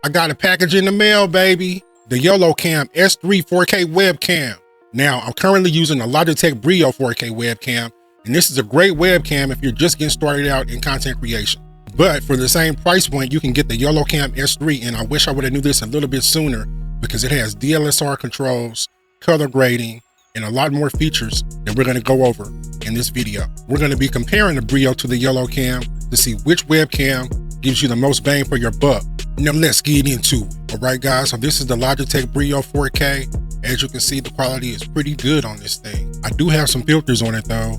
I got a package in the mail, baby. The YoloCam S3 4K webcam. Now, I'm currently using a Logitech Brio 4K webcam, and this is a great webcam if you're just getting started out in content creation. But for the same price point, you can get the YoloCam S3, and I wish I would have knew this a little bit sooner because it has DSLR controls, color grading, and a lot more features that we're going to go over in this video. We're going to be comparing the Brio to the YoloCam to see which webcam gives you the most bang for your buck. Now let's get into it. All right, guys, so this is the Logitech Brio 4K. As you can see, the quality is pretty good on this thing. I do have some filters on it though.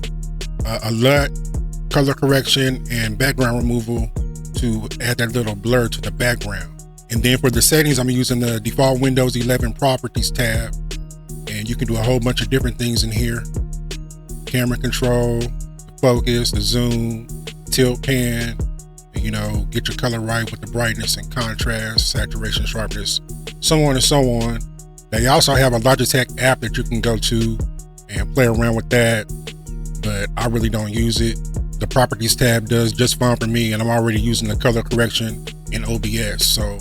A LUT, color correction, and background removal to add that little blur to the background. And then for the settings, I'm using the default Windows 11 properties tab. And you can do a whole bunch of different things in here. Camera control, the focus, the zoom, tilt pan, you know, get your color right with the brightness and contrast, saturation, sharpness, so on and so on. They also have a Logitech app that you can go to and play around with that, but I really don't use it. The properties tab does just fine for me, and I'm already using the color correction in OBS, so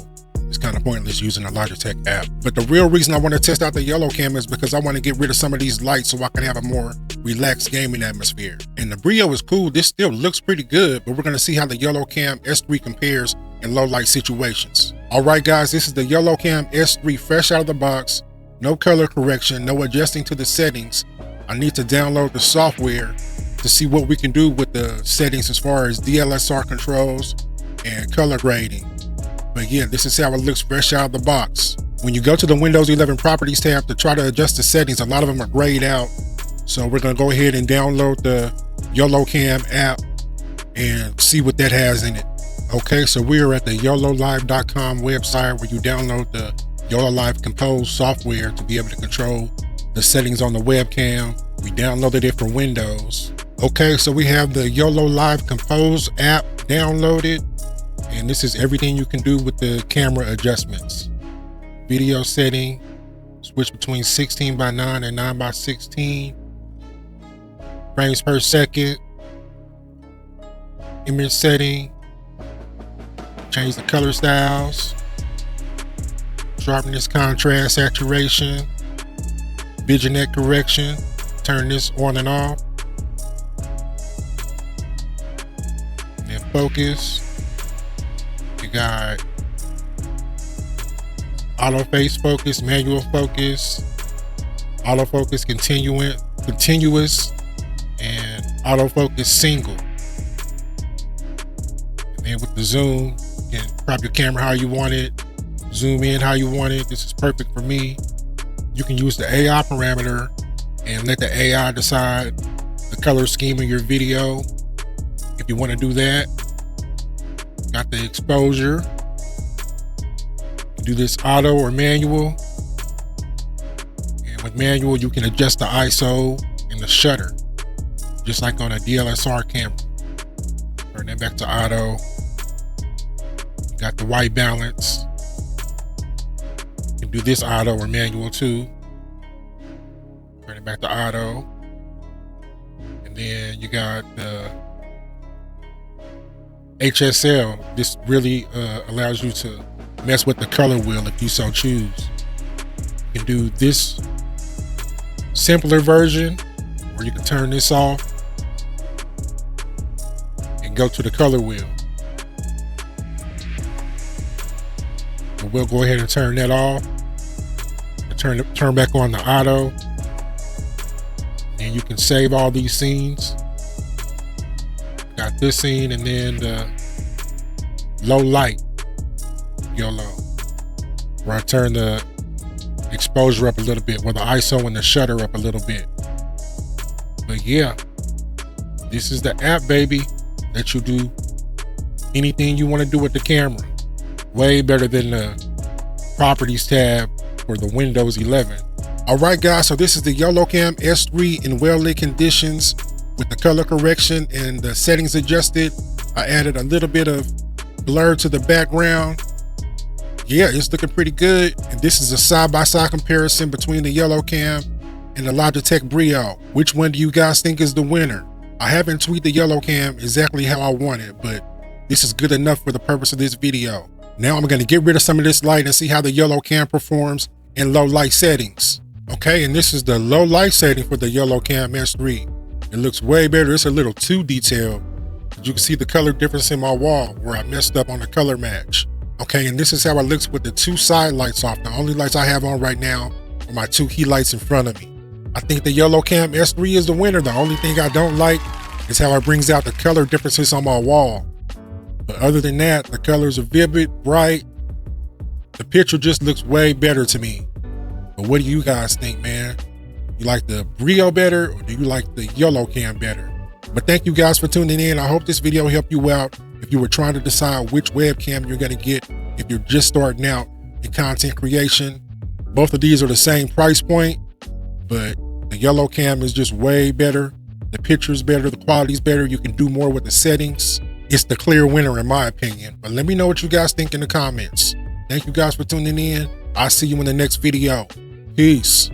it's kind of pointless using the Logitech app. But the real reason I want to test out the YoloCam is because I want to get rid of some of these lights so I can have a more relaxed gaming atmosphere. And the Brio is cool. This still looks pretty good, but we're going to see how the YoloCam S3 compares in low light situations. All right, guys, this is the YoloCam S3 fresh out of the box. No color correction, no adjusting to the settings. I need to download the software to see what we can do with the settings as far as DSLR controls and color grading. But yeah, this is how it looks fresh out of the box. When you go to the Windows 11 properties tab to try to adjust the settings, a lot of them are grayed out. So we're gonna go ahead and download the YoloCam app and see what that has in it. Okay, so we are at the YoloLive.com website where you download the YoloLive Compose software to be able to control the settings on the webcam. We downloaded it for Windows. Okay, so we have the YoloLive Compose app downloaded. And this is everything you can do with the camera adjustments. Video setting, switch between 16:9 and 9:16. Frames per second. Image setting. Change the color styles. Sharpness, contrast, saturation. Vignette correction. Turn this on and off. And focus. You got autofocus focus, manual focus, autofocus continuous, and autofocus single. And then with the zoom, you can crop your camera how you want it, zoom in how you want it. This is perfect for me. You can use the AI parameter and let the AI decide the color scheme of your video if you want to do that. Got the exposure. Do this auto or manual. And with manual, you can adjust the ISO and the shutter, just like on a DSLR camera. Turn that back to auto. You got the white balance. You can do this auto or manual too. Turn it back to auto. And then you got the HSL. This really allows you to mess with the color wheel if you so choose. You can do this simpler version where you can turn this off and go to the color wheel. But we'll go ahead and turn that off and turn back on the auto. And you can save all these scenes. Got this scene, and then the low light YOLO, where I turn the exposure up a little bit, where the ISO and the shutter up a little bit. But yeah, this is the app, baby, that you do anything you want to do with the camera. Way better than the properties tab for the Windows 11. All right, guys, so this is the YoloCam S3 in well-lit conditions with the color correction and the settings adjusted. I added a little bit of blur to the background. Yeah, it's looking pretty good. And this is a side-by-side comparison between the YoloCam and the Logitech Brio. Which one do you guys think is the winner? I haven't tweaked the YoloCam exactly how I want it, but this is good enough for the purpose of this video. Now I'm going to get rid of some of this light and see how the YoloCam performs in low light settings. Okay, and this is the low light setting for the YoloCam S3. It looks way better. It's a little too detailed. You can see the color difference in my wall where I messed up on the color match. Okay, and this is how it looks with the two side lights off. The only lights I have on right now are my two key lights in front of me. I think the YoloCam S3 is the winner. The only thing I don't like is how it brings out the color differences on my wall. But other than that, the colors are vivid, bright. The picture just looks way better to me. But what do you guys think, man? You like the Brio better, or do you like the YoloCam better? But thank you guys for tuning in. I hope this video helped you out if you were trying to decide which webcam you're going to get if you're just starting out in content creation. Both of these are the same price point, but the YoloCam is just way better. The picture's better, the quality's better. You can do more with the settings. It's the clear winner in my opinion. But let me know what you guys think in the comments. Thank you guys for tuning in. I'll see you in the next video. Peace.